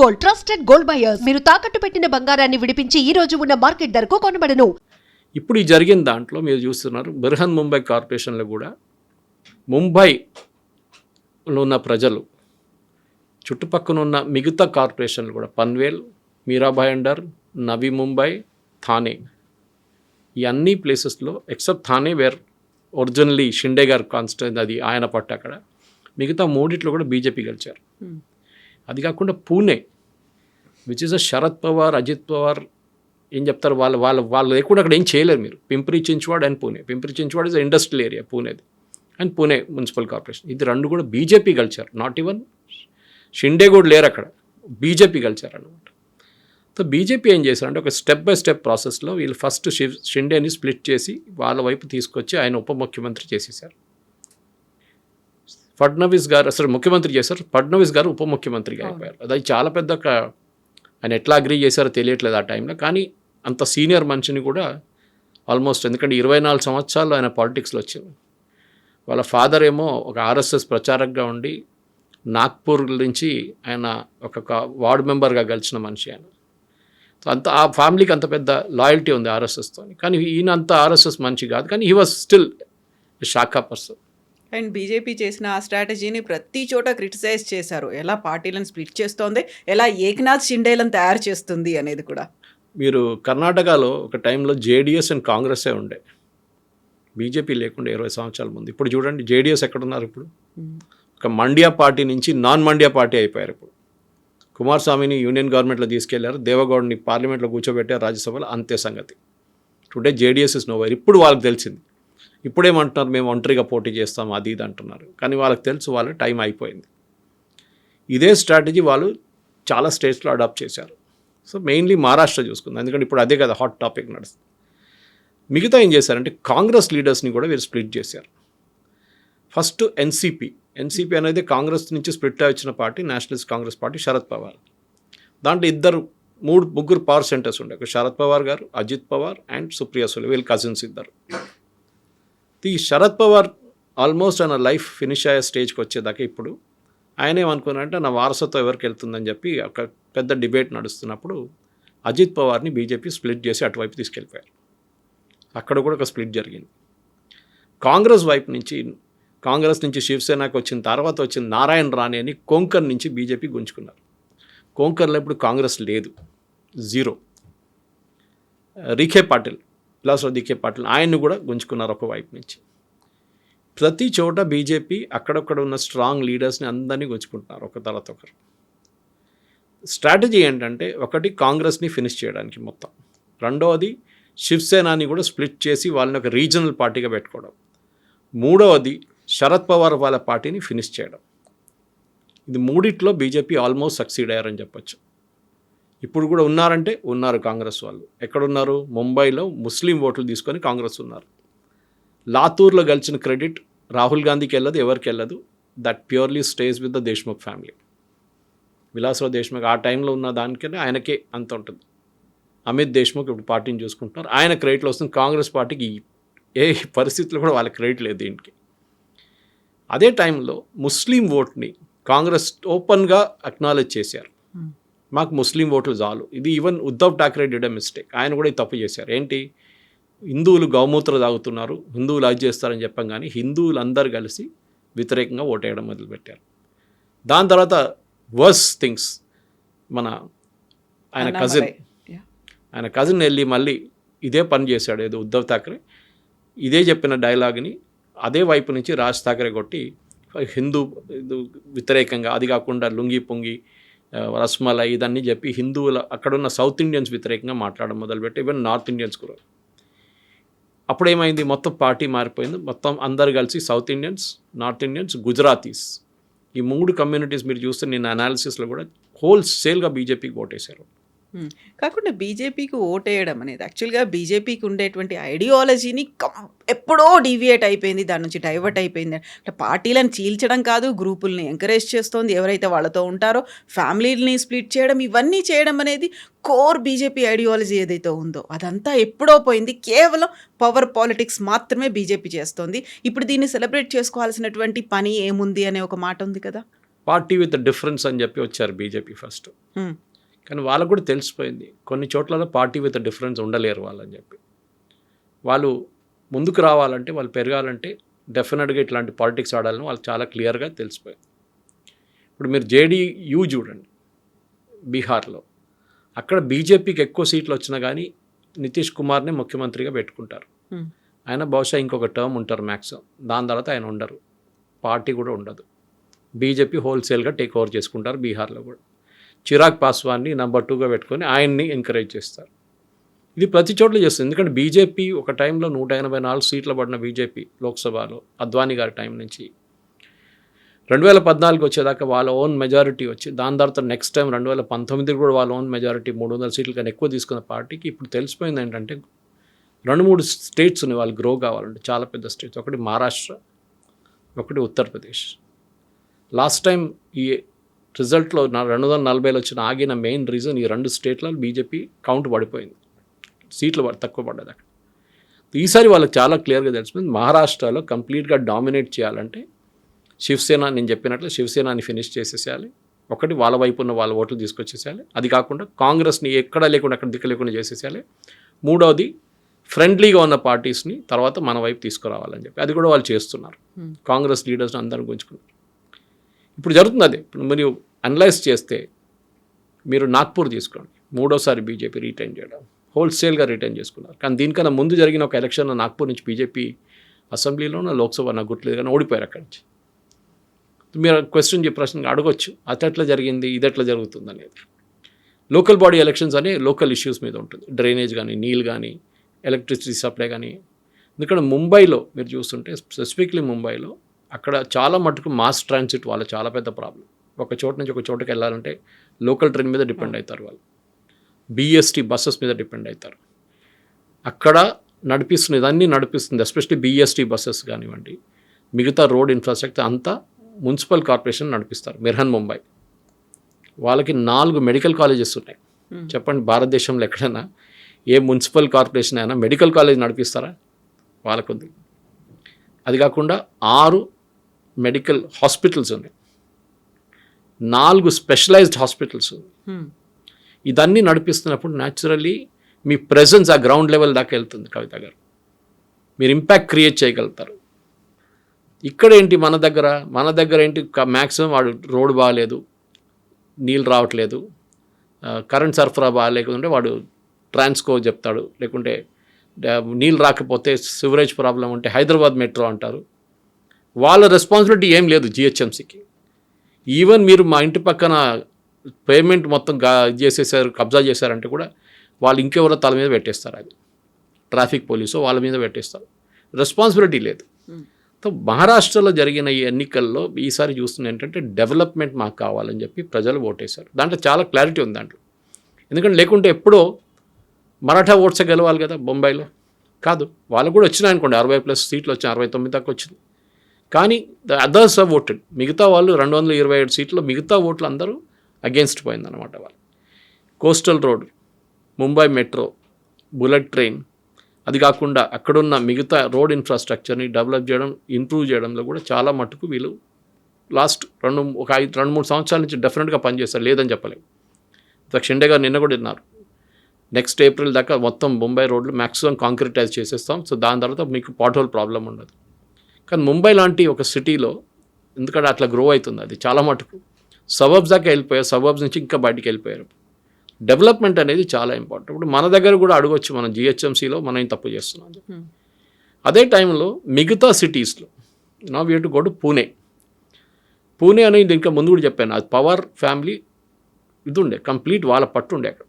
Gold, trusted gold buyers. మీరు తాకట్టు పెట్టిన బంగారాన్ని విడిపించి ఈ రోజు ఉన్న మార్కెట్ ధరకు కొనబడను. ఇప్పుడు ఈ జరిగిన దాంట్లో మీరు చూస్తున్నారు బృహన్ ముంబై కార్పొరేషన్లో కూడా ముంబైలో ఉన్న ప్రజలు చుట్టుపక్కల ఉన్న మిగతా కార్పొరేషన్లు కూడా పన్వేల్, మీరాభాయండర్, నవీ ముంబై, థానే ఈ అన్ని ప్లేసెస్లో except Thane where originally Shinde గారు కాన్స్టిట్యూన్సీ అది ఆయన పట్టు అక్కడ మిగతా మూడిట్లో కూడా బీజేపీ గెలిచారు. అది కాకుండా Pune which is a Sharad Pawar, Ajit Pawar ఏం చెప్తారు వాళ్ళు లేకుండా అక్కడ ఏం చేయలేరు మీరు. Pimpri Chinchwad and Pune. Pimpri Chinchwad is industrial area పూణేది అండ్ పూణే మున్సిపల్ కార్పొరేషన్. ఇది రెండు కూడా బీజేపీ గెలిచారు. నాట్ ఈవెన్ షిండే కూడా లేరు అక్కడ, బీజేపీ గెలిచారు అనమాట. సో బీజేపీ ఏం చేశారంటే ఒక స్టెప్ బై స్టెప్ ప్రాసెస్లో వీళ్ళు ఫస్ట్ షిండేని స్ప్లిట్ చేసి వాళ్ళ వైపు తీసుకొచ్చి ఆయన ఉప ముఖ్యమంత్రి చేసేసారు. ఫడ్నవీస్ గారు అసలు ముఖ్యమంత్రి చేశారు, ఫడ్నవీస్ గారు ఉప ముఖ్యమంత్రిగా అయిపోయారు. అది చాలా పెద్ద ఆయన ఎట్లా అగ్రీ చేశారో తెలియట్లేదు ఆ టైంలో. కానీ అంత సీనియర్ మనిషిని కూడా ఆల్మోస్ట్ ఎందుకంటే 24 సంవత్సరాలు ఆయన పాలిటిక్స్లో వచ్చారు. వాళ్ళ ఫాదర్ ఏమో ఒక ఆర్ఎస్ఎస్ ప్రచారకగా ఉండి నాగ్పూర్ నుంచి ఆయన ఒక వార్డు మెంబర్గా గెలిచిన మనిషి ఆయన. సో అంత ఆ ఫ్యామిలీకి అంత పెద్ద లాయల్టీ ఉంది ఆర్ఎస్ఎస్తో. కానీ ఈయన అంత ఆర్ఎస్ఎస్ మనిషి కాదు, కానీ హీ వాజ్ స్టిల్ శాఖా పర్సన్. అండ్ బీజేపీ చేసిన ఆ స్ట్రాటజీని ప్రతి చోట క్రిటిసైజ్ చేశారు. ఎలా పార్టీలను స్ప్లిట్ చేస్తోంది, ఎలా ఏకనాథ్ షిండేలను తయారు చేస్తుంది అనేది కూడా. మీరు కర్ణాటకలో ఒక టైంలో జేడిఎస్ అండ్ కాంగ్రెసే ఉండే, బీజేపీ లేకుండా 20 సంవత్సరాల ముందు. ఇప్పుడు చూడండి జేడిఎస్ ఎక్కడున్నారు. ఇప్పుడు ఒక మండ్యా పార్టీ నుంచి నాన్ మండ్యా పార్టీ అయిపోయారు. ఇప్పుడు కుమారస్వామిని యూనియన్ గవర్నమెంట్లో తీసుకెళ్లారు, దేవగౌడ్ని పార్లమెంట్లో కూర్చోబెట్టారు, రాజ్యసభలో, అంతే సంగతి. Today JDS is nowhere. ఇప్పుడు వాళ్ళకి తెలిసింది. ఇప్పుడేమంటున్నారు మేము ఒంటరిగా పోటీ చేస్తాం అది ఇది అంటున్నారు. కానీ వాళ్ళకి తెలుసు వాళ్ళ టైం అయిపోయింది. ఇదే స్ట్రాటజీ వాళ్ళు చాలా స్టేట్స్లో అడాప్ట్ చేశారు. సో మెయిన్లీ మహారాష్ట్ర చూసుకుందాం, ఎందుకంటే ఇప్పుడు అదే కదా హాట్ టాపిక్ నడుస్తుంది. మిగతా ఏం చేశారంటే కాంగ్రెస్ లీడర్స్ని కూడా వీరు స్ప్లిట్ చేశారు. ఫస్ట్ ఎన్సీపీ అనేది కాంగ్రెస్ నుంచి స్ప్లిట్ వచ్చిన party, Nationalist Congress party, Sharad Pawar. దాంట్లో ముగ్గురు పవర్ సెంటర్స్ ఉండే, శరద్ పవార్ గారు, అజిత్ పవార్ అండ్ సుప్రియా సులే, వీళ్ళు కజిన్స్ ఇద్దరు. ఈ శరద్ పవార్ ఆల్మోస్ట్ ఆయన లైఫ్ ఫినిష్ అయ్యే స్టేజ్కి వచ్చేదాకా ఇప్పుడు ఆయన ఏమనుకున్నారంటే నా వారసత్వం ఎవరికి వెళ్తుందని చెప్పి ఒక పెద్ద డిబేట్ నడుస్తున్నప్పుడు అజిత్ పవార్ని బీజేపీ స్ప్లిట్ చేసి అటువైపు తీసుకెళ్ళిపోయారు. అక్కడ కూడా ఒక స్ప్లిట్ జరిగింది. కాంగ్రెస్ నుంచి శివసేనకు వచ్చిన తర్వాత వచ్చిన నారాయణ రాణే అని కొంకర్ నుంచి బీజేపీ గుంజుకున్నారు. కొంకర్లో ఇప్పుడు కాంగ్రెస్ లేదు, జీరో. రీఖే పాటిల్, బిలాసరావు దిఖే పాటిల్, ఆయన్ని కూడా గుంజుకున్నారు ఒకవైపు నుంచి. ప్రతి చోట బీజేపీ అక్కడక్కడ ఉన్న స్ట్రాంగ్ లీడర్స్ని అందరినీ గుంజుకుంటున్నారు ఒక తర్వాత ఒకరు. స్ట్రాటజీ ఏంటంటే ఒకటి కాంగ్రెస్ని ఫినిష్ చేయడానికి మొత్తం, రెండవది శివసేనాని కూడా స్ప్లిట్ చేసి వాళ్ళని ఒక రీజనల్ పార్టీగా పెట్టుకోవడం, మూడవది శరద్ పవార్ వాళ్ళ పార్టీని ఫినిష్ చేయడం. ఇది మూడిట్లో బీజేపీ ఆల్మోస్ట్ సక్సీడ్ అయ్యారని చెప్పచ్చు. ఇప్పుడు కూడా ఉన్నారు కాంగ్రెస్ వాళ్ళు. ఎక్కడున్నారు? ముంబైలో ముస్లిం ఓట్లు తీసుకొని కాంగ్రెస్ ఉన్నారు. లాతూర్లో గెలిచిన క్రెడిట్ రాహుల్ గాంధీకి వెళ్ళదు, ఎవరికి వెళ్ళదు. That purely stays with the Deshmukh family. Vilasrao Deshmukh ఆ టైంలో ఉన్న దానికనే ఆయనకే అంత ఉంటుంది. అమిత్ దేశ్ముఖ్ ఇప్పుడు పార్టీని చూసుకుంటున్నారు, ఆయన క్రెడిట్లో వస్తుంది. కాంగ్రెస్ పార్టీకి ఏ పరిస్థితుల్లో కూడా వాళ్ళ క్రెడిట్ లేదు దీనికి. అదే టైంలో ముస్లిం ఓట్ని కాంగ్రెస్ ఓపెన్గా అక్నాలెడ్జ్ చేశారు. మాకు ముస్లిం ఓట్లు చాలు. ఇది even Uddhav Thackeray did a mistake. ఆయన కూడా ఈ తప్పు చేశారు. ఏంటి, హిందువులు గౌమూత్ర తాగుతున్నారు, హిందువులు అది చేస్తారని చెప్పాం, కానీ హిందువులందరూ కలిసి వ్యతిరేకంగా ఓటేయడం మొదలుపెట్టారు. దాని తర్వాత వర్స్ థింగ్స్, ఆయన కజిన్ వెళ్ళి మళ్ళీ ఇదే పని చేశాడు. ఏదో ఉద్ధవ్ ఠాక్రే ఇదే చెప్పిన డైలాగ్ని అదే వైపు నుంచి రాజ్ ఠాక్రే కొట్టి హిందూ వ్యతిరేకంగా, అది కాకుండా లుంగి పొంగి రస్మలై ఇదన్నీ చెప్పి హిందువుల అక్కడున్న సౌత్ ఇండియన్స్ వ్యతిరేకంగా మాట్లాడడం మొదలుపెట్టి ఈవెన్ నార్త్ ఇండియన్స్ కూడా. అప్పుడేమైంది, మొత్తం పార్టీ మారిపోయింది. మొత్తం అందరు కలిసి south Indians, north Indians, Gujaratis, ఈ 3 కమ్యూనిటీస్ మీరు చూస్తే నేను అనాలిసిస్లో కూడా హోల్సేల్గా బీజేపీకి ఓటేశారు. కాకుండా బీజేపీకి ఓటేయడం అనేది యాక్చువల్గా బీజేపీకి ఉండేటువంటి ఐడియాలజీని ఎప్పుడో డీవియేట్ అయిపోయింది, దాని నుంచి డైవర్ట్ అయిపోయింది. అంటే పార్టీలను చీల్చడం కాదు, గ్రూపుల్ని ఎంకరేజ్ చేస్తోంది, ఎవరైతే వాళ్ళతో ఉంటారో ఫ్యామిలీని స్ప్లిట్ చేయడం, ఇవన్నీ చేయడం అనేది కోర్ బీజేపీ ఐడియాలజీ ఏదైతే ఉందో అదంతా ఎప్పుడో పోయింది. కేవలం పవర్ పాలిటిక్స్ మాత్రమే బీజేపీ చేస్తోంది. ఇప్పుడు దీన్ని సెలబ్రేట్ చేసుకోవాల్సినటువంటి పని ఏముంది అనే ఒక మాట ఉంది కదా. పార్టీ విత్ డిఫరెన్స్ అని చెప్పి వచ్చారు బీజేపీ ఫస్ట్. కానీ వాళ్ళకు కూడా తెలిసిపోయింది కొన్ని చోట్లలో పార్టీ విత్ డిఫరెన్స్ ఉండలేరు వాళ్ళని చెప్పి. వాళ్ళు ముందుకు రావాలంటే, వాళ్ళు పెరగాలంటే డెఫినెట్గా ఇట్లాంటి పాలిటిక్స్ ఆడాలని వాళ్ళకి చాలా క్లియర్గా తెలిసిపోయింది. ఇప్పుడు మీరు జేడీయూ చూడండి బీహార్లో, అక్కడ బీజేపీకి ఎక్కువ సీట్లు వచ్చినా కానీ నితీష్ కుమార్నే ముఖ్యమంత్రిగా పెట్టుకుంటారు. ఆయన బహుశా ఇంకొక టర్మ్ ఉంటారు మ్యాక్సిమం, దాని తర్వాత ఆయన ఉండరు, పార్టీ కూడా ఉండదు. బీజేపీ హోల్సేల్గా టేక్ ఓవర్ చేసుకుంటారు బీహార్లో కూడా. చిరాగ్ పాస్వాన్ని నెంబర్ 2గా పెట్టుకొని ఆయన్ని ఎంకరేజ్ చేస్తారు. ఇది ప్రతి చోట్ల చేస్తుంది. ఎందుకంటే బీజేపీ ఒక టైంలో 184 సీట్లు పడిన బీజేపీ లోక్సభలో అద్వానీ గారి టైం నుంచి 2014 వచ్చేదాకా వాళ్ళ ఓన్ మెజారిటీ వచ్చి, దాని తర్వాత నెక్స్ట్ టైం 2019 కూడా వాళ్ళ ఓన్ మెజారిటీ 300 సీట్ల కన్నా ఎక్కువ తీసుకున్న పార్టీకి ఇప్పుడు తెలిసిపోయింది ఏంటంటే 2-3 స్టేట్స్ ఉన్నాయి వాళ్ళు గ్రో కావాలంటే, చాలా పెద్ద స్టేట్స్. ఒకటి మహారాష్ట్ర, ఒకటి ఉత్తరప్రదేశ్. లాస్ట్ టైం ఈ రిజల్ట్లో 240 వచ్చిన ఆగిన మెయిన్ రీజన్ ఈ 2 స్టేట్లలో బీజేపీ కౌంట్ పడిపోయింది, సీట్లు తక్కువ పడ్డది అక్కడ. ఈసారి వాళ్ళకి చాలా క్లియర్గా తెలిసిపోయింది మహారాష్ట్రలో కంప్లీట్గా డామినేట్ చేయాలంటే శివసేన, నేను చెప్పినట్లు శివసేనాని ఫినిష్ చేసేసేయాలి. ఒకటి వాళ్ళ వైపు ఉన్న వాళ్ళ ఓట్లు తీసుకొచ్చేసేయాలి. అది కాకుండా కాంగ్రెస్ని ఎక్కడా లేకుండా అక్కడ దిక్కు లేకుండా చేసేసేయాలి. మూడవది ఫ్రెండ్లీగా ఉన్న పార్టీస్ని తర్వాత మన వైపు తీసుకురావాలని చెప్పి అది కూడా వాళ్ళు చేస్తున్నారు. కాంగ్రెస్ లీడర్స్ని అందరూ గుంజుకున్నారు. ఇప్పుడు జరుగుతుంది అదే. ఇప్పుడు మీరు అనలైజ్ చేస్తే మీరు నాగ్పూర్ తీసుకోండి, 3వ బీజేపీ రిటైన్ చేయడం, హోల్సేల్గా రిటైన్ చేసుకున్నారు. కానీ దీనికన్నా ముందు జరిగిన ఒక ఎలక్షన్లో నాగ్పూర్ నుంచి బీజేపీ అసెంబ్లీలోనూ లోక్సభ నాకు గుర్తులేదు కానీ ఓడిపోయారు అక్కడి నుంచి. మీరు క్వశ్చన్ ప్రశ్న అడగొచ్చు, అట్లా జరిగింది, ఇది ఎట్లా జరుగుతుంది అనేది. లోకల్ బాడీ ఎలక్షన్స్ అనే లోకల్ ఇష్యూస్ మీద ఉంటుంది, డ్రైనేజ్ కానీ, నీళ్ళు కానీ, ఎలక్ట్రిసిటీ సప్లై కానీ. ఎందుకంటే ముంబైలో మీరు చూస్తుంటే స్పెసిఫిక్లీ ముంబైలో అక్కడ చాలా మటుకు మాస్ ట్రాన్సిట్ వాళ్ళ చాలా పెద్ద ప్రాబ్లం. ఒక చోట నుంచి ఒక చోటుకి వెళ్ళాలంటే లోకల్ ట్రైన్ మీద డిపెండ్ అవుతారు వాళ్ళు, BST బస్సెస్ మీద డిపెండ్ అవుతారు. అక్కడ నడిపిస్తుంది, ఇదన్నీ నడిపిస్తుంది, ఎస్పెషల్లీ BST బస్సెస్ కానివ్వండి, మిగతా రోడ్ ఇన్ఫ్రాస్ట్రక్చర్ అంతా మున్సిపల్ కార్పొరేషన్ నడిపిస్తారు. మిర్హన్ ముంబై వాళ్ళకి 4 మెడికల్ కాలేజెస్ ఉన్నాయి. చెప్పండి భారతదేశంలో ఎక్కడైనా ఏ మున్సిపల్ కార్పొరేషన్ అయినా మెడికల్ కాలేజ్ నడిపిస్తారా? వాళ్ళకుంది. అది కాకుండా 6 మెడికల్ హాస్పిటల్స్ ఉన్నాయి, 4 స్పెషలైజ్డ్ హాస్పిటల్స్ ఉన్నాయి. ఇదన్నీ నడిపిస్తున్నప్పుడు న్యాచురల్లీ మీ ప్రెజెన్స్ ఆ గ్రౌండ్ లెవెల్ దాకా వెళ్తుంది. కవిత గారు, మీరు ఇంపాక్ట్ క్రియేట్ చేయగలుగుతారు. ఇక్కడ ఏంటి మన దగ్గర ఏంటి మ్యాక్సిమం వాడు రోడ్డు బాగాలేదు, నీళ్ళు రావట్లేదు, కరెంట్ సరఫరా బాగాలేకుంటే వాడు ట్రాన్స్కో చెప్తాడు, లేకుంటే నీళ్ళు రాకపోతే సివరేజ్ ప్రాబ్లం ఉంటే హైదరాబాద్ మెట్రో అంటారు. వాళ్ళ రెస్పాన్సిబిలిటీ ఏం లేదు GHMCకి. ఈవెన్ మీరు మా ఇంటి పక్కన పేమెంట్ మొత్తం చేసేసారు, కబ్జా చేశారంటే కూడా వాళ్ళు ఇంకెవరో తల మీద పెట్టేస్తారు, అది ట్రాఫిక్ పోలీసు వాళ్ళ మీద పెట్టేస్తారు, రెస్పాన్సిబిలిటీ లేదు. సో మహారాష్ట్రలో జరిగిన ఈ ఎన్నికల్లో ఈసారి చూస్తుంది ఏంటంటే డెవలప్మెంట్ మాకు కావాలని చెప్పి ప్రజలు ఓటేశారు. దాంట్లో చాలా క్లారిటీ ఉంది దాంట్లో. ఎందుకంటే లేకుంటే ఎప్పుడో మరాఠా ఓట్సే గెలవాలి కదా బొంబాయిలో, కాదు వాళ్ళకు కూడా వచ్చినాయి అనుకోండి, 60+ సీట్లు వచ్చాయి, 69 దాకా వచ్చింది. కానీ ద అదర్స్ ఆర్ ఓటెడ్, మిగతా వాళ్ళు 227 సీట్లు, మిగతా ఓట్లు అందరూ అగేన్స్ట్ పోయిందన్నమాట వాళ్ళు. Coastal road, Mumbai metro, bullet train, అది కాకుండా అక్కడున్న మిగతా రోడ్ ఇన్ఫ్రాస్ట్రక్చర్ని డెవలప్ చేయడం, ఇంప్రూవ్ చేయడంలో కూడా చాలా మటుకు వీళ్ళు లాస్ట్ 2-3 సంవత్సరాల నుంచి డెఫినెట్గా పనిచేస్తారు, లేదని చెప్పలేము. షిండే గారు నిన్న కూడా విన్నారు, నెక్స్ట్ ఏప్రిల్ దాకా మొత్తం ముంబై రోడ్లు మ్యాక్సిమం కాంక్రిటైజ్ చేసేస్తాం, సో దాని తర్వాత మీకు పాట్ హోల్ ప్రాబ్లం ఉండదు. కానీ ముంబై లాంటి ఒక సిటీలో ఎందుకంటే అట్లా గ్రో అవుతుంది, అది చాలా మటుకు సబర్బ్స్ దాకా వెళ్ళిపోయారు, సబర్బ్స్ నుంచి ఇంకా బయటికి వెళ్ళిపోయారు. డెవలప్మెంట్ అనేది చాలా ఇంపార్టెంట్. ఇప్పుడు మన దగ్గర కూడా అడగొచ్చు, మనం GHMCలో మనం ఏం తప్పు చేస్తున్నాం. అదే టైంలో మిగతా సిటీస్లో we have to go to Pune అనేది ఇంకా ముందు కూడా చెప్పాను, అది పవర్ ఫ్యామిలీ ఇది ఉండే, కంప్లీట్ వాళ్ళ పట్టు ఉండే, అక్కడ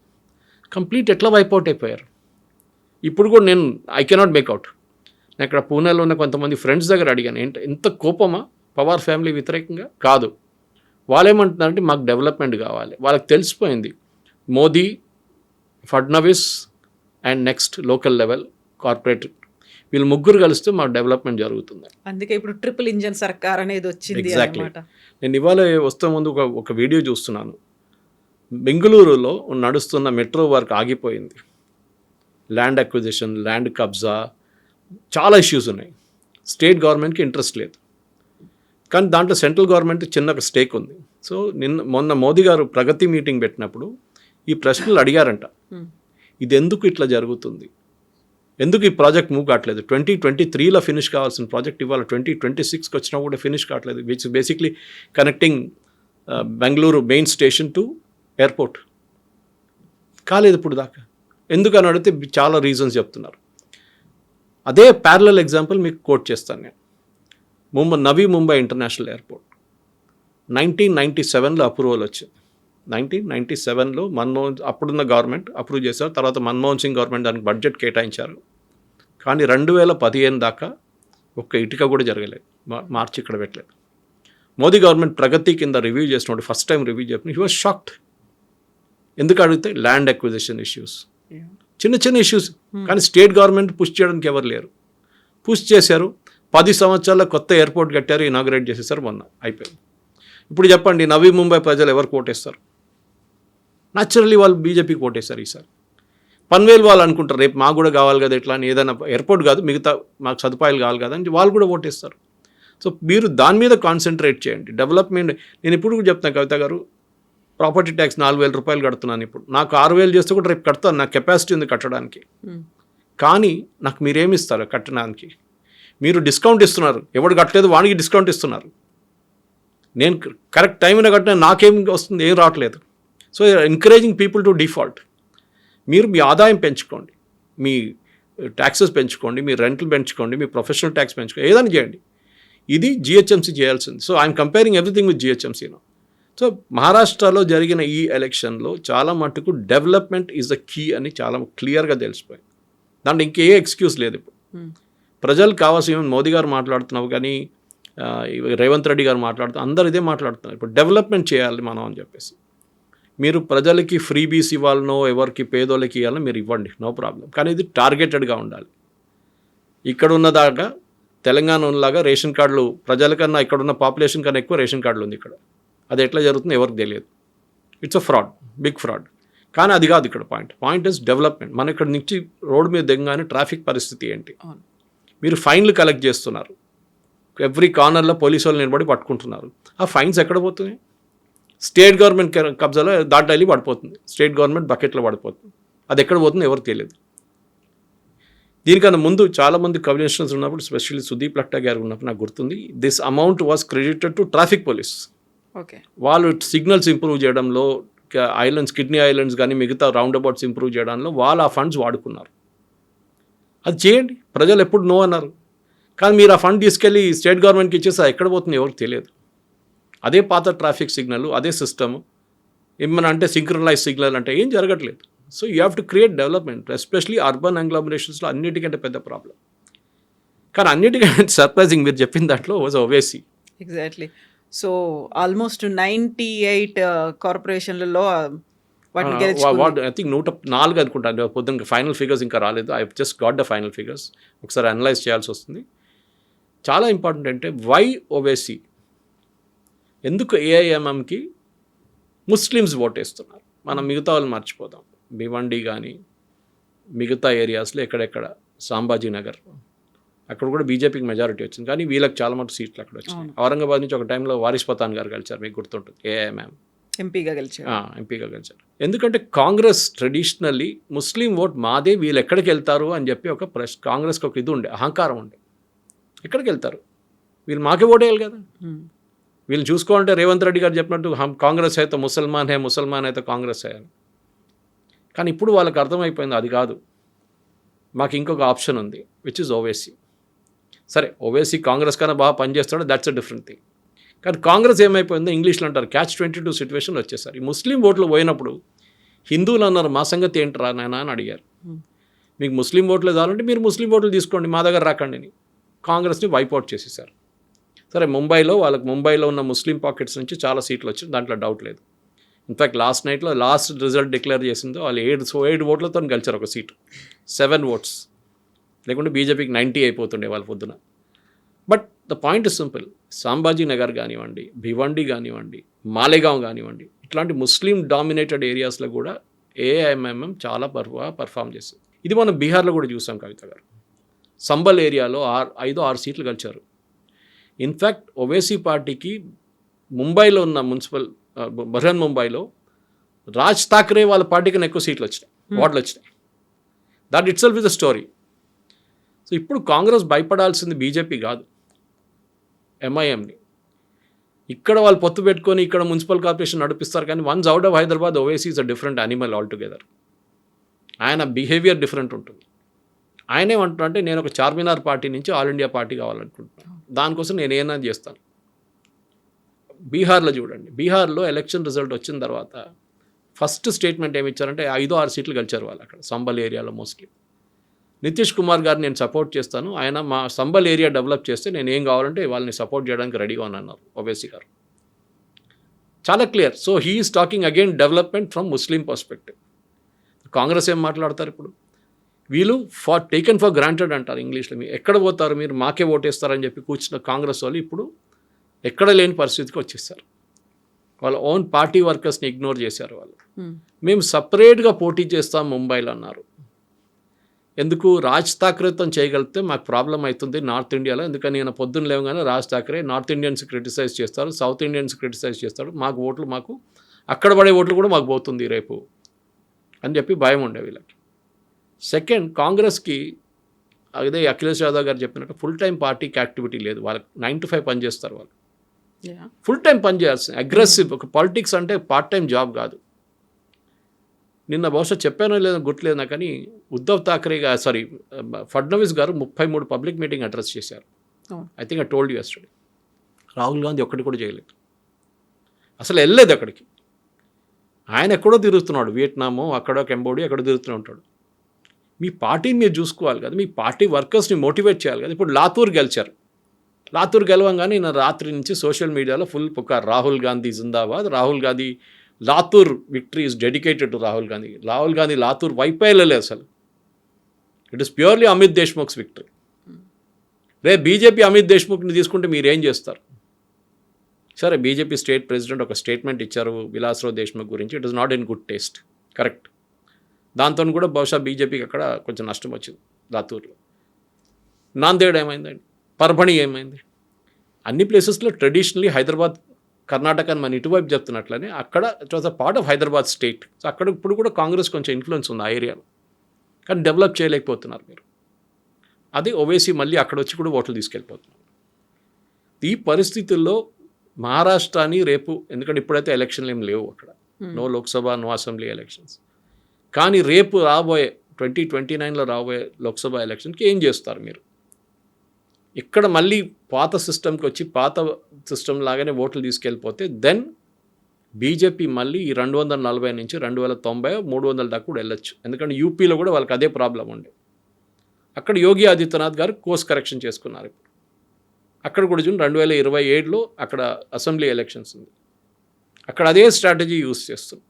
కంప్లీట్ ఎట్లా వైప్అవుట్ అయిపోయారు. ఇప్పుడు కూడా నేను ఐ కెనాట్ మేక్అవుట్. నేను అక్కడ పూణేలో ఉన్న కొంతమంది ఫ్రెండ్స్ దగ్గర అడిగాను, ఎంత కోపమా పవర్ ఫ్యామిలీ వ్యతిరేకంగా? కాదు, వాళ్ళు ఏమంటున్నారంటే మాకు డెవలప్మెంట్ కావాలి. వాళ్ళకి తెలిసిపోయింది Modi, Fadnavis and next local level corporate, వీళ్ళు ముగ్గురు కలిస్తే మాకు డెవలప్మెంట్ జరుగుతుంది. అందుకే ఇప్పుడు ట్రిపుల్ ఇంజన్ సర్కార్ అనేది వచ్చింది. ఎగ్జాక్ట్లీ. నేను ఇవాళ వస్తే ముందు ఒక వీడియో చూస్తున్నాను, బెంగళూరులో నడుస్తున్న మెట్రో వర్క్ ఆగిపోయింది, ల్యాండ్ అక్విజిషన్, ల్యాండ్ కబ్జా, చాలా ఇష్యూస్ ఉన్నాయి. స్టేట్ గవర్నమెంట్కి ఇంట్రెస్ట్ లేదు. కానీ దాంట్లో సెంట్రల్ గవర్నమెంట్ చిన్న స్టేక్ ఉంది. సో మొన్న మోదీ గారు ప్రగతి మీటింగ్ పెట్టినప్పుడు ఈ ప్రశ్నలు అడిగారంట, ఇది ఎందుకు ఇట్లా జరుగుతుంది, ఎందుకు ఈ ప్రాజెక్ట్ మూవ్ కావట్లేదు, 2023లో ఫినిష్ కావాల్సిన ప్రాజెక్ట్ ఇవాళ 2026కి వచ్చినా కూడా ఫినిష్ కావట్లేదు, which basically connecting Bengaluru main station to airport కాలేదు ఇప్పుడు దాకా. ఎందుకు అని అడిగితే చాలా రీజన్స్ చెప్తున్నారు. అదే ప్యారలల్ ఎగ్జాంపుల్ మీకు కోట్ చేస్తాను నేను. నవీ ముంబై ఇంటర్నేషనల్ ఎయిర్పోర్ట్ 1997లో అప్రూవల్ వచ్చింది. 1997లో అప్పుడున్న గవర్నమెంట్ అప్రూవ్ చేశారు. తర్వాత మన్మోహన్ సింగ్ గవర్నమెంట్ దానికి బడ్జెట్ కేటాయించారు. కానీ 2015 దాకా ఒక్క ఇటుక కూడా జరగలేదు, మార్చి ఇక్కడ పెట్టలేదు. మోదీ గవర్నమెంట్ ప్రగతి కింద రివ్యూ చేసినప్పుడు ఫస్ట్ టైం రివ్యూ చెప్పిన హీ వాజ్ షాక్డ్. ఎందుకు అడిగితే ల్యాండ్ అక్విజిషన్ ఇష్యూస్, చిన్న చిన్న ఇష్యూస్. కానీ స్టేట్ గవర్నమెంట్ పుష్ చేయడానికి ఎవరు లేరు. పుష్ చేశారు. 10 సంవత్సరాల కొత్త ఎయిర్పోర్ట్ కట్టారు, ఇనాగ్రేట్ చేసేసారు, మొన్న అయిపోయింది. ఇప్పుడు చెప్పండి, నవీ ముంబై ప్రజలు ఎవరు ఓటేస్తారు? న్యాచురల్లీ వాళ్ళు బీజేపీకి ఓటేస్తారు ఈసారి. పన్వేల్ వాళ్ళు అనుకుంటారు రేపు మాకు కూడా కావాలి కదా ఇట్లా అని, ఏదైనా ఎయిర్పోర్ట్ కాదు మిగతా మాకు సదుపాయాలు కావాలి కదా అని వాళ్ళు కూడా ఓటేస్తారు. సో మీరు దాని మీద కాన్సన్ట్రేట్ చేయండి. డెవలప్మెంట్ నేను ఇప్పుడు కూడా చెప్తాను కవిత గారు, ప్రాపర్టీ ట్యాక్స్ 4,000 రూపాయలు కడుతున్నాను ఇప్పుడు, నాకు 6,000 చేస్తే కూడా రేపు కడతాను, నాకు కెపాసిటీ ఉంది కట్టడానికి. కానీ నాకు మీరేమి ఇస్తారు కట్టడానికి? మీరు డిస్కౌంట్ ఇస్తున్నారు, ఎవడు కట్టలేదు వానికి డిస్కౌంట్ ఇస్తున్నారు. నేను కరెక్ట్ టైంలో కట్టినా నాకేం వస్తుంది, ఏం రావట్లేదు. So encouraging people to default. మీరు మీ ఆదాయం పెంచుకోండి, మీ ట్యాక్సెస్ పెంచుకోండి, మీ రెంట్లు పెంచుకోండి, మీ ప్రొఫెషనల్ ట్యాక్స్ పెంచుకోండి, ఏదైనా చేయండి. ఇది జిహెచ్ఎంసీ చేయాల్సింది. So I'm comparing everything with జిహెచ్ఎంసీలో. సో మహారాష్ట్రలో జరిగిన ఈ ఎలక్షన్లో చాలా మటుకు డెవలప్మెంట్ ఈజ్ ద కీ అని చాలా క్లియర్గా తెలిసిపోయింది. దాంట్లో ఇంకే ఎక్స్క్యూజ్ లేదు. ఇప్పుడు ప్రజలకు కావాల్సిన మోదీ గారు మాట్లాడుతున్నావు, కానీ రేవంత్ రెడ్డి గారు మాట్లాడుతున్నారు, అందరు ఇదే మాట్లాడుతున్నారు. ఇప్పుడు డెవలప్మెంట్ చేయాలి మనం అని చెప్పేసి. మీరు ప్రజలకి ఫ్రీబీస్ ఇవ్వాలనో ఎవరికి పేదోళ్ళకి ఇవ్వాలనో మీరు ఇవ్వండి, నో ప్రాబ్లం. కానీ ఇది టార్గెటెడ్గా ఉండాలి. ఇక్కడ ఉన్నదాకా తెలంగాణ ఉన్నలాగా రేషన్ కార్డులు ప్రజలకన్నా ఇక్కడున్న పాపులేషన్ కన్నా ఎక్కువ రేషన్ కార్డులు ఉంది ఇక్కడ. అది ఎట్లా జరుగుతుందో ఎవరికి తెలియదు. It's a fraud, big fraud. కానీ అది కాదు ఇక్కడ పాయింట్ ఇస్ డెవలప్మెంట్. మన ఇక్కడ నుంచి రోడ్డు మీద దిగగానే ట్రాఫిక్ పరిస్థితి ఏంటి? మీరు ఫైన్లు కలెక్ట్ చేస్తున్నారు, ఎవ్రీ కార్నర్లో పోలీసు వాళ్ళు నిలబడి పట్టుకుంటున్నారు. ఆ ఫైన్స్ ఎక్కడ పోతున్నాయి? స్టేట్ గవర్నమెంట్ కబ్జాలో దాంట్లో వెళ్ళి పడిపోతుంది, స్టేట్ గవర్నమెంట్ బకెట్లో పడిపోతుంది. అది ఎక్కడ పోతుందో ఎవరికి తెలియదు. దీనికన్నా ముందు చాలామంది కమిషనర్స్ ఉన్నప్పుడు, స్పెషల్లీ సుదీప్ లక్టా గారు ఉన్నప్పుడు నాకు గుర్తుంది, this amount was credited to traffic police. Okay, వాళ్ళు సిగ్నల్స్ ఇంప్రూవ్ చేయడంలో, ఐలాండ్స్ కిడ్నీ ఐలాండ్స్ కానీ మిగతా రౌండ్ అబౌట్స్ ఇంప్రూవ్ చేయడంలో వాళ్ళు ఆ ఫండ్స్ వాడుకున్నారు. అది చేయండి, ప్రజలు ఎప్పుడు నో అన్నారు. కానీ మీరు ఆ ఫండ్ తీసుకెళ్ళి స్టేట్ గవర్నమెంట్కి ఇచ్చేసి ఎక్కడ పోతుంది ఎవరికి తెలియదు. అదే పాత ట్రాఫిక్ సిగ్నల్, అదే సిస్టమ్ ఏమన్నా అంటే సింక్రనైజ్ సిగ్నల్ అంటే ఏం జరగట్లేదు. So you have to create development, especially urban అగ్లామరేషన్స్లో అన్నిటికంటే పెద్ద ప్రాబ్లం. కానీ అన్నిటికంటే సర్ప్రైజింగ్ మీరు చెప్పిన దాంట్లో was Owaisi. Exactly. So almost 98 కార్పొరేషన్లలో వాటిని గెలుచుకుంది. ఐ థింక్ 104 అనుకుంటాను. పొద్దున్న ఫైనల్ ఫిగర్స్ ఇంకా రాలేదు. I just got the final figures. ఒకసారి అనలైజ్ చేయాల్సి వస్తుంది. చాలా ఇంపార్టెంట్ అంటే వై ఓవైసీ, ఎందుకు ఏఐఎంఎంకి ముస్లిమ్స్ ఓటేస్తున్నారు? మనం మిగతా వాళ్ళు మర్చిపోతాం. భివండి కానీ మిగతా ఏరియాస్లో ఎక్కడెక్కడ సాంబాజీ నగర్ అక్కడ కూడా బీజేపీకి మెజారిటీ వచ్చింది. కానీ వీళ్ళకి చాలా మటు సీట్లు అక్కడ వచ్చినాయి. ఔరంగాబాద్ నుంచి ఒక టైంలో వారిస్ పతాన్ గారు గెలిచారు, మీకు గుర్తుంటుంది, ఏఐఎంఎం ఎంపీగా గెలిచారు. ఎందుకంటే కాంగ్రెస్ ట్రెడిషనల్లీ ముస్లిం ఓట్ మాదే, వీళ్ళు ఎక్కడికి వెళ్తారు అని చెప్పి ఒక కాంగ్రెస్కి ఒక ఇది ఉండే, అహంకారం ఉండే. ఎక్కడికి వెళ్తారు వీళ్ళు, మాకే ఓటేయాలి కదా. వీళ్ళు చూసుకోవాలంటే రేవంత్ రెడ్డి గారు చెప్పినట్టు కాంగ్రెస్ అయితే ముసల్మాన్ అయితే కాంగ్రెస్ అయ్యారు. కానీ ఇప్పుడు వాళ్ళకి అర్థమైపోయింది అది కాదు, మాకు ఇంకొక ఆప్షన్ ఉంది, విచ్ ఇస్ ఓవైసీ. సరే, ఓవైసీ కాంగ్రెస్ కన్నా బాగా పనిచేస్తాడో దట్స్ అ డిఫరెంట్ థింగ్. కానీ కాంగ్రెస్ ఏమైపోయిందో ఇంగ్లీష్లో అంటారు catch-22 సిచ్యువేషన్ వచ్చేసారు. ఈ ముస్లిం ఓట్లు పోయినప్పుడు హిందువులు అన్నారు, మా సంగతి ఏంటరా నాయనా అని అడిగారు. మీకు ముస్లిం ఓట్లు కావాలంటే మీరు ముస్లిం ఓట్లు తీసుకోండి, మా దగ్గర రాకండి అని కాంగ్రెస్ని వైపౌట్ చేసేసారు. సరే, ముంబైలో ఉన్న ముస్లిం పాకెట్స్ నుంచి చాలా సీట్లు వచ్చాయి, దాంట్లో డౌట్ లేదు. ఇన్ఫ్యాక్ట్ లాస్ట్ రిజల్ట్ డిక్లేర్ చేసిందో వాళ్ళు 7 ఓట్లతో గెలిచారు, ఒక సీటు 7 ఓట్స్. లేకుంటే బీజేపీకి 90 అయిపోతుండే వాళ్ళ పొద్దున. But the point is simple. Sambhaji Nagar కానివ్వండి, భివండి కానివ్వండి, మాలేగావ్ కానివ్వండి, ఇట్లాంటి ముస్లిం డామినేటెడ్ ఏరియాస్లో కూడా ఏఐఎంఎం చాలా పర్ఫామ్ చేస్తుంది. ఇది మనం బీహార్లో కూడా చూసాం కవిత గారు. సంబల్ ఏరియాలో 5-6 సీట్లు గెలిచారు. ఇన్ఫ్యాక్ట్ ఓవైసీ పార్టీకి ముంబైలో ఉన్న బర్హన్ ముంబైలో రాజ్ ఠాక్రే వాళ్ళ పార్టీకి ఎక్కువ సీట్లు వచ్చినాయి, వార్డులు వచ్చినాయి. That it self is a story. So ఇప్పుడు కాంగ్రెస్ భయపడాల్సింది బీజేపీ కాదు, ఎంఐఎంని. ఇక్కడ వాళ్ళు పొత్తు పెట్టుకొని ఇక్కడ మున్సిపల్ కార్పొరేషన్ నడిపిస్తారు, కానీ once out of Hyderabad Owaisi is a different animal all together. ఆయన బిహేవియర్ డిఫరెంట్ ఉంటుంది. ఆయన ఏమంటున్నారంటే నేను ఒక చార్మినార్ పార్టీ నుంచి ఆల్ ఇండియా పార్టీ కావాలనుకుంటున్నాను, దానికోసం నేను ఏమైనా చేస్తాను. బీహార్లో చూడండి, బీహార్లో ఎలక్షన్ రిజల్ట్ వచ్చిన తర్వాత ఫస్ట్ స్టేట్మెంట్ ఏమి ఇచ్చారంటే 5-6 సీట్లు గెలిచారు వాళ్ళు అక్కడ సంబల్ ఏరియాలో మోస్ట్లీ. నితీష్ కుమార్ గారిని నేను సపోర్ట్ చేస్తాను, ఆయన మా సంబల్ ఏరియా డెవలప్ చేస్తే నేను ఏం కావాలంటే వాళ్ళని సపోర్ట్ చేయడానికి రెడీగా ఉన్నాను ఓవైసీ గారు. చాలా clear. So he is talking again development from Muslim perspective. Congress ఏం మాట్లాడతారు ఇప్పుడు? వీళ్ళు టేకెన్ ఫర్ గ్రాంటెడ్ అంటారు ఇంగ్లీష్లో. మీరు ఎక్కడ పోతారు, మీరు మాకే ఓటేస్తారని చెప్పి కూర్చున్న కాంగ్రెస్ వాళ్ళు ఇప్పుడు ఎక్కడ లేని పరిస్థితికి వచ్చేస్తారు. వాళ్ళ ఓన్ పార్టీ వర్కర్స్ని ఇగ్నోర్ చేశారు వాళ్ళు. మేము సపరేట్గా పోటీ చేస్తాం ముంబైలో అన్నారు. ఎందుకు? రాజ్ ఠాక్రేతో చేయగలిగితే మాకు ప్రాబ్లం అవుతుంది నార్త్ ఇండియాలో. ఎందుకని నేను పొద్దున్న లేవగానే Raj Thackeray North Indians criticize చేస్తారు, సౌత్ ఇండియన్స్ క్రిటిసైజ్ చేస్తాడు, మాకు అక్కడ పడే ఓట్లు కూడా మాకు పోతుంది రేపు అని చెప్పి భయం ఉండే వీళ్ళకి. సెకండ్, కాంగ్రెస్కి అదే అఖిలేష్ యాదవ్ గారు చెప్పినట్టు ఫుల్ టైం పార్టీకి యాక్టివిటీ లేదు. వాళ్ళకి 9 to 5 పని చేస్తారు వాళ్ళు. ఫుల్ టైం పని చేయాల్సింది. అగ్రెసివ్. ఒక పాలిటిక్స్ అంటే పార్ట్ టైం జాబ్ కాదు. నిన్న బహుశా చెప్పానో లేదో గుర్తులేదు నాకు, కానీ ఉద్ధవ్ ఠాక్రే ఫడ్నవీస్ గారు 33 పబ్లిక్ మీటింగ్ అడ్రస్ చేశారు. I think I told you yesterday. Rahul Gandhi ఒక్కటి కూడా చేయలేదు, అసలు వెళ్ళలేదు అక్కడికి. ఆయన ఎక్కడో తిరుగుతున్నాడు, వియట్నామో అక్కడో కంబోడియా ఎక్కడో తిరుగుతూనే ఉంటాడు. మీ పార్టీని మీరు చూసుకోవాలి కదా, మీ పార్టీ వర్కర్స్ని మోటివేట్ చేయాలి కదా. ఇప్పుడు లాతూర్ గెలిచారు. లాతూర్ గెలవంగానే నేను రాత్రి నుంచి సోషల్ మీడియాలో ఫుల్ పుకార్, రాహుల్ గాంధీ జిందాబాద్, Rahul Gandhi Latur victory is dedicated to Rahul Gandhi. Rahul Gandhi Latur వైపే వెళ్ళలేదు అసలు. It is purely Amit Deshmukh's victory. రేపు బీజేపీ అమిత్ దేశ్ముఖ్ని తీసుకుంటే మీరేం చేస్తారు? సరే, బీజేపీ స్టేట్ ప్రెసిడెంట్ ఒక స్టేట్మెంట్ ఇచ్చారు విలాస్రావు దేశ్ముఖ్ గురించి. It is not in good taste, correct. దాంతో కూడా బహుశా బీజేపీకి అక్కడ కొంచెం నష్టం వచ్చింది లాతూర్లో. నాందేడ్ ఏమైందండి, పర్భణి ఏమైంది? అన్ని ప్లేసెస్లో ట్రెడిషనలీ హైదరాబాద్, కర్ణాటక అని మనం ఇటువైపు చెప్తున్నట్లనే అక్కడ it was a part of Hyderabad state. So అక్కడ ఇప్పుడు కూడా కాంగ్రెస్ కొంచెం ఇన్ఫ్లుయెన్స్ ఉంది ఆ ఏరియాలో, కానీ డెవలప్ చేయలేకపోతున్నారు మీరు. అదే ఓవైసీ మళ్ళీ అక్కడ వచ్చి కూడా ఓట్లు తీసుకెళ్ళిపోతున్నారు. ఈ పరిస్థితుల్లో మహారాష్ట్రని రేపు, ఎందుకంటే ఇప్పుడైతే ఎలక్షన్లు ఏం లేవు అక్కడ, no Lok Sabha no assembly elections, కానీ రేపు రాబోయే 2029లో రాబోయే లోక్సభ ఎలక్షన్కి ఏం చేస్తారు మీరు? ఇక్కడ మళ్ళీ పాత సిస్టమ్కి వచ్చి పాత సిస్టమ్ లాగానే ఓట్లు తీసుకెళ్ళిపోతే దెన్ బీజేపీ మళ్ళీ ఈ 240 నుంచి 2090, 300 దాకా కూడా వెళ్ళొచ్చు. ఎందుకంటే యూపీలో కూడా వాళ్ళకి అదే ప్రాబ్లం ఉండే. అక్కడ యోగి ఆదిత్యనాథ్ గారు కోర్స్ కరెక్షన్ చేసుకున్నారు. ఇప్పుడు అక్కడ కూడా జూన్ 2027లో అక్కడ అసెంబ్లీ ఎలక్షన్స్ ఉంది, అక్కడ అదే స్ట్రాటజీ యూస్ చేస్తుంది.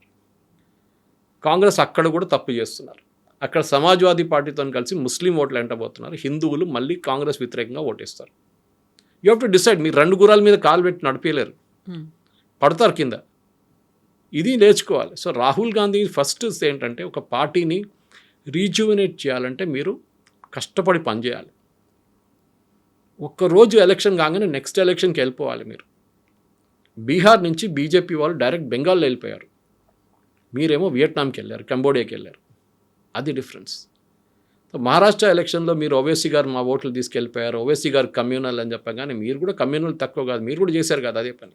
కాంగ్రెస్ అక్కడ కూడా తప్పు చేస్తున్నారు. అక్కడ సమాజ్వాదీ పార్టీతో కలిసి ముస్లిం ఓట్లు ఎంటబోతున్నారు. హిందువులు మళ్ళీ కాంగ్రెస్ వ్యతిరేకంగా ఓటేస్తారు. You have to decide. మీరు 2 గుర్రాల మీద కాలు పెట్టి నడిపేయలేరు, పడతారు కింద. ఇది నేర్చుకోవాలి. సో రాహుల్ గాంధీ ఫస్ట్ ఏంటంటే ఒక పార్టీని రీజువినేట్ చేయాలంటే మీరు కష్టపడి పనిచేయాలి. ఒక్కరోజు ఎలక్షన్ కాగానే నెక్స్ట్ ఎలక్షన్కి వెళ్ళిపోవాలి మీరు. బీహార్ నుంచి బీజేపీ వాళ్ళు డైరెక్ట్ బెంగాల్లో వెళ్ళిపోయారు, మీరేమో వియట్నాంకి వెళ్ళారు, కంబోడియాకి వెళ్ళారు. అది డిఫరెన్స్. మహారాష్ట్ర ఎలక్షన్లో మీరు ఓవైసీ గారు మా ఓట్లు తీసుకెళ్ళిపోయారు, ఓవైసీ గారు కమ్యూనల్ అని చెప్పగానే మీరు కూడా కమ్యూనల్ తక్కువ కాదు, మీరు కూడా చేశారు కదా అదే పని.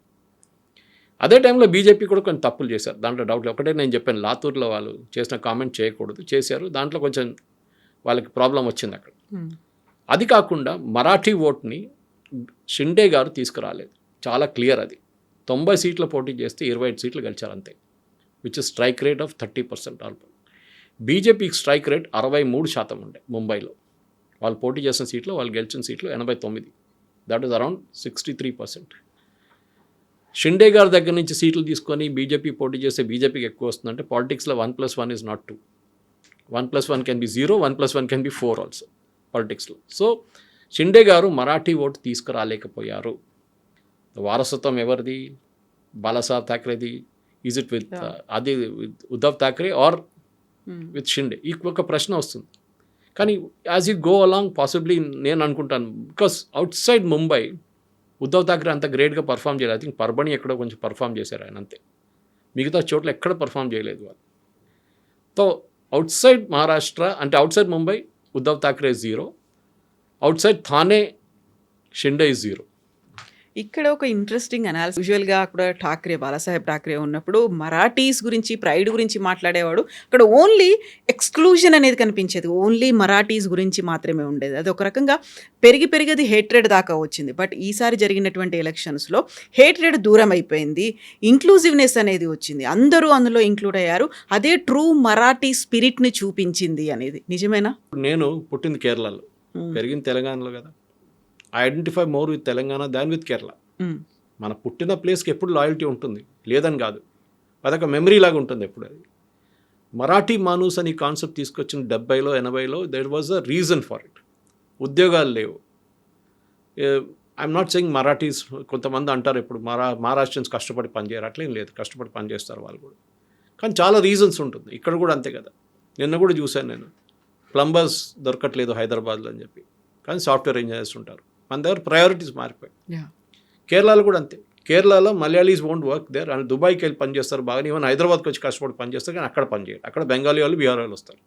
అదే టైంలో బీజేపీ కూడా కొన్ని తప్పులు చేశారు, దాంట్లో డౌట్. ఒకటే నేను చెప్పాను, లాతూర్లో వాళ్ళు చేసిన కామెంట్ చేయకూడదు, చేశారు. దాంట్లో కొంచెం వాళ్ళకి ప్రాబ్లం వచ్చింది అక్కడ. అది కాకుండా మరాఠీ ఓట్ని షిండే గారు తీసుకురాలేదు, చాలా క్లియర్. అది 90 సీట్ల పోటీ చేస్తే 25 సీట్లు గెలిచారు అంతే, which is strike rate of 30% ఆల్పో. బీజేపీకి స్ట్రైక్ రేట్ 63% ఉండే ముంబైలో. వాళ్ళు పోటీ చేసిన సీట్లు, వాళ్ళు గెలిచిన సీట్లు 89, దట్ ఈస్ అరౌండ్ 63%. షిండే గారి దగ్గర నుంచి సీట్లు తీసుకొని బీజేపీ పోటీ చేస్తే బీజేపీకి ఎక్కువ వస్తుందంటే పాలిటిక్స్లో 1+1 is not 2. 1+1 can be 0, 1+1 can be 4 also పాలిటిక్స్లో. సో షిండే గారు మరాఠీ ఓటు తీసుకురాలేకపోయారు. వారసత్వం ఎవరిది? బాలాసాహెబ్ ఠాక్రేది. ఈజ్ ఇట్ విత్ అది with Uddhav Thackeray or with Shinde? ఈ ఒక ప్రశ్న వస్తుంది. కానీ as you go along possibly నేను అనుకుంటాను, because outside Mumbai Uddhav Thackeray అంత గ్రేట్గా పర్ఫామ్ చేయలేదు. ఐ థింక్ పర్బణి ఎక్కడో కొంచెం పర్ఫామ్ చేశారు ఆయన అంతే. మిగతా చోట్ల ఎక్కడ పర్ఫామ్ చేయలేదు వాళ్ళు. సో అవుట్ సైడ్ మహారాష్ట్ర అంటే out side Mumbai Uddhav Thackeray 0, out side Thane Shinde 0. ఇక్కడ ఒక ఇంట్రెస్టింగ్ అనాలిసిస్. యూజువల్గా అక్కడ ఠాక్రే, బాలాసాహెబ్ ఠాక్రే ఉన్నప్పుడు మరాఠీస్ గురించి, ప్రైడ్ గురించి మాట్లాడేవాడు. అక్కడ ఓన్లీ ఎక్స్క్లూజన్ అనేది కనిపించేది, ఓన్లీ మరాఠీస్ గురించి మాత్రమే ఉండేది. అది ఒక రకంగా పెరిగి అది హేట్రెడ్ దాకా వచ్చింది. బట్ ఈసారి జరిగినటువంటి ఎలక్షన్స్లో హేట్రెడ్ దూరం అయిపోయింది, ఇంక్లూజివ్నెస్ అనేది వచ్చింది, అందరూ అందులో ఇంక్లూడ్ అయ్యారు. అదే ట్రూ మరాఠీ స్పిరిట్ని చూపించింది అనేది నిజమేనా? నేను పుట్టింది కేరళలో, పెరిగింది తెలంగాణలో కదా. I identify more with Telangana than with Kerala. మన పుట్టిన ప్లేస్కి ఎప్పుడు లాయల్టీ ఉంటుంది, లేదని కాదు, అదొక మెమరీ లాగా ఉంటుంది ఎప్పుడు. అది మరాఠీ మానూస్ అని కాన్సెప్ట్ తీసుకొచ్చిన 70లో 80లో there was a reason for it. ఉద్యోగాలు లేవు. ఐఎమ్ నాట్ సెయింగ్ మరాఠీస్, కొంతమంది అంటారు ఇప్పుడు మహారాష్ట్రన్స్ కష్టపడి పనిచేయరు, అట్లేం లేదు, కష్టపడి పనిచేస్తారు వాళ్ళు కూడా. కానీ చాలా రీజన్స్ ఉంటుంది. ఇక్కడ కూడా అంతే కదా. నిన్న కూడా చూశాను నేను, ప్లంబర్స్ దొరకట్లేదు హైదరాబాద్లో అని చెప్పి, కానీ సాఫ్ట్వేర్ ఇంజనీర్స్ ఉంటారు. మన దగ్గర ప్రయారిటీస్ మారిపోయాయి. కేరళలో కూడా అంతే. కేరళలో Malayalis won't work there, and దుబాయ్కి వెళ్ళి పనిచేస్తారు బాగా, ఈవెన్ హైదరాబాద్కి వచ్చి కష్టపడి పనిచేస్తారు, కానీ అక్కడ పనిచేయరు. అక్కడ బెంగాలీ వాళ్ళు, బీహార్ వాళ్ళు వస్తారు.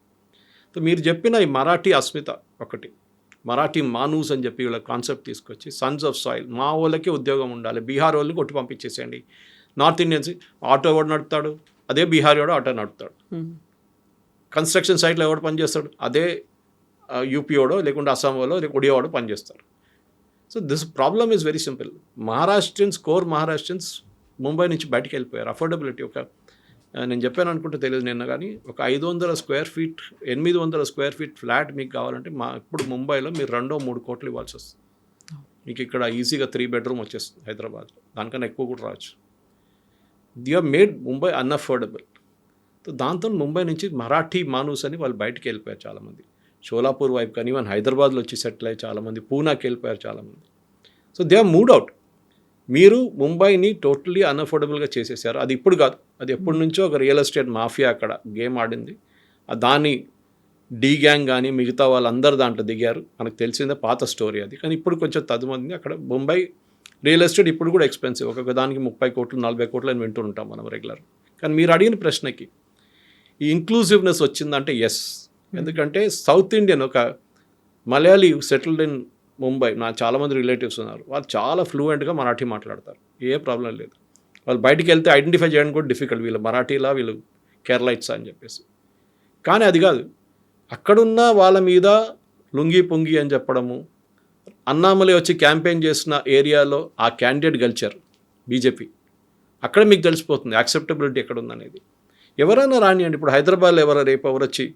సో మీరు చెప్పిన ఈ మరాఠీ అస్మిత ఒకటి, మరాఠీ మానూస్ అని చెప్పి వీళ్ళ కాన్సెప్ట్ తీసుకొచ్చి సన్స్ ఆఫ్ సాయిల్, మా వాళ్ళకి ఉద్యోగం ఉండాలి, బీహార్ వాళ్ళని కొట్టి పంపించేసేయండి. నార్త్ ఇండియన్స్ ఆటో ఎవడు నడుపుతాడు, అదే బీహార్ వాడు ఆటో నడుపుతాడు. కన్స్ట్రక్షన్ సైట్లో ఎవడు పనిచేస్తాడు, అదే యూపీ వాడో లేకుంటే అస్సాం వాడో లేక ఒడియా వాడో పనిచేస్తారు. So this problem is very simple. Maharashtrians, core Maharashtrians Mumbai నుంచి బయటికి వెళ్ళిపోయారు. అఫోర్డబిలిటీ ఒక, నేను చెప్పాను అనుకుంటే తెలియదు నిన్న, కానీ ఒక 500 square feet 800 square feet flat మీకు కావాలంటే ఇప్పుడు ముంబైలో మీరు 2-3 కోట్లు ఇవ్వాల్సి వస్తుంది. మీకు ఇక్కడ ఈజీగా 3 బెడ్రూమ్ వచ్చేస్తుంది హైదరాబాద్లో, దానికన్నా ఎక్కువ కూడా రావచ్చు. They are made Mumbai unaffordable. So దాంతో ముంబై నుంచి మరాఠీ మానూస్ అని వాళ్ళు బయటికి వెళ్ళిపోయారు చాలామంది. షోలాపూర్ వైపు కానీ ఈవెన్ హైదరాబాద్లో వచ్చి సెటిల్ అయ్యి చాలామంది, పూనాకి వెళ్ళిపోయారు చాలామంది. So they are moved out. మీరు ముంబైని టోటలీ అన్అఫోర్డబుల్గా చేసేసారు. అది ఇప్పుడు కాదు, అది ఎప్పటి నుంచో ఒక రియల్ ఎస్టేట్ మాఫియా అక్కడ గేమ్ ఆడింది. దాని డీ గ్యాంగ్ కానీ మిగతా వాళ్ళందరూ దాంట్లో దిగారు. మనకు తెలిసిందే, పాత స్టోరీ అది. కానీ ఇప్పుడు కొంచెం తదుమంది అక్కడ ముంబై రియల్ ఎస్టేట్ ఇప్పుడు కూడా ఎక్స్పెన్సివ్. ఒక్కొక్క దానికి 30 కోట్లు 40 కోట్లు అని వింటూ ఉంటాం మనం రెగ్యులర్. కానీ మీరు అడిగిన ప్రశ్నకి ఈ ఇంక్లూజివ్నెస్ వచ్చిందంటే ఎస్. ఎందుకంటే సౌత్ ఇండియన్, ఒక మలయాళీ సెటిల్డ్ ఇన్ ముంబై, నా చాలామంది రిలేటివ్స్ ఉన్నారు, వాళ్ళు చాలా ఫ్లూయెంట్గా మరాఠీ మాట్లాడతారు, ఏ ప్రాబ్లం లేదు. వాళ్ళు బయటికి వెళ్తే ఐడెంటిఫై చేయడానికి కూడా డిఫికల్ట్, వీళ్ళు మరాఠీలా వీళ్ళు కేరళైట్స్ అని చెప్పేసి. కానీ అది కాదు, అక్కడున్న వాళ్ళ మీద లుంగి పొంగి అని చెప్పడము, అన్నామలై వచ్చి క్యాంపెయిన్ చేసిన ఏరియాలో ఆ క్యాండిడేట్ కల్చర్ బీజేపీ, అక్కడ మీకు తెలిసిపోతుంది యాక్సెప్టబిలిటీ ఎక్కడ ఉందనేది. ఎవరైనా రానియండి, ఇప్పుడు హైదరాబాద్లో రేపు ఎవరు వచ్చి,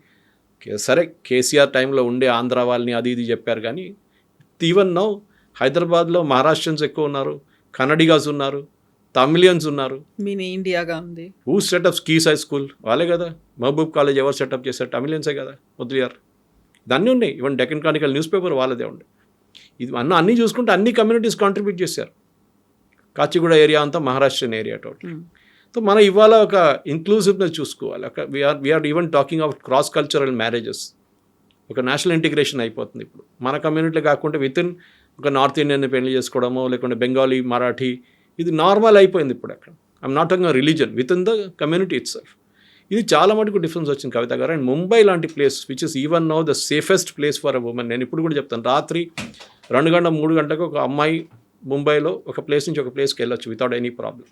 సరే కేసీఆర్ టైంలో ఉండే ఆంధ్ర వాళ్ళని అది ఇది చెప్పారు, కానీ ఈవెన్ నౌ హైదరాబాద్లో మహారాష్ట్రన్స్ ఎక్కువ ఉన్నారు, కన్నడిగాస్ ఉన్నారు, తమిళియన్స్ ఉన్నారు. మినీ ఇండియాగా ఉంది. Who setup keys high school వాళ్ళే కదా. మహబూబ్ కాలేజ్ ఎవరు సెటప్ చేశారు, తమిళియన్సే కదా, ముద్రియార్. ఇదన్నీ ఉన్నాయి. Even Deccan Chronicle news paper వాళ్ళదే ఉండే. ఇది అన్నీ చూసుకుంటే అన్ని కమ్యూనిటీస్ కాంట్రిబ్యూట్ చేశారు. కాచిగూడ ఏరియా అంతా మహారాష్ట్రన్ ఏరియా టోటల్. సో మనం ఇవాళ ఒక ఇంక్లూజివ్నెస్ చూసుకోవాలి. ఒక we're even talking of cross cultural marriages. ఒక నేషనల్ ఇంటిగ్రేషన్ అయిపోతుంది ఇప్పుడు. మన కమ్యూనిటీలో కాకుండా వితిన్ ఒక నార్త్ ఇండియన్ని పెళ్లి చేసుకోవడమో లేకుంటే బెంగాలీ, మరాఠీ, ఇది నార్మల్ అయిపోయింది ఇప్పుడు అక్కడ. I'm not talking religion, with in the community it self. ఇది చాలా మటుకు డిఫరెన్స్ వచ్చింది కవిత గారు. అండ్ ముంబై లాంటి place which is even now the safest place for a women. నేను ఇప్పుడు కూడా చెప్తాను, రాత్రి 2 గంటల 3 గంటలకు ఒక అమ్మాయి ముంబైలో ఒక ప్లేస్ నుంచి ఒక ప్లేస్కి వెళ్ళొచ్చు వితౌట్ ఎనీ ప్రాబ్లం.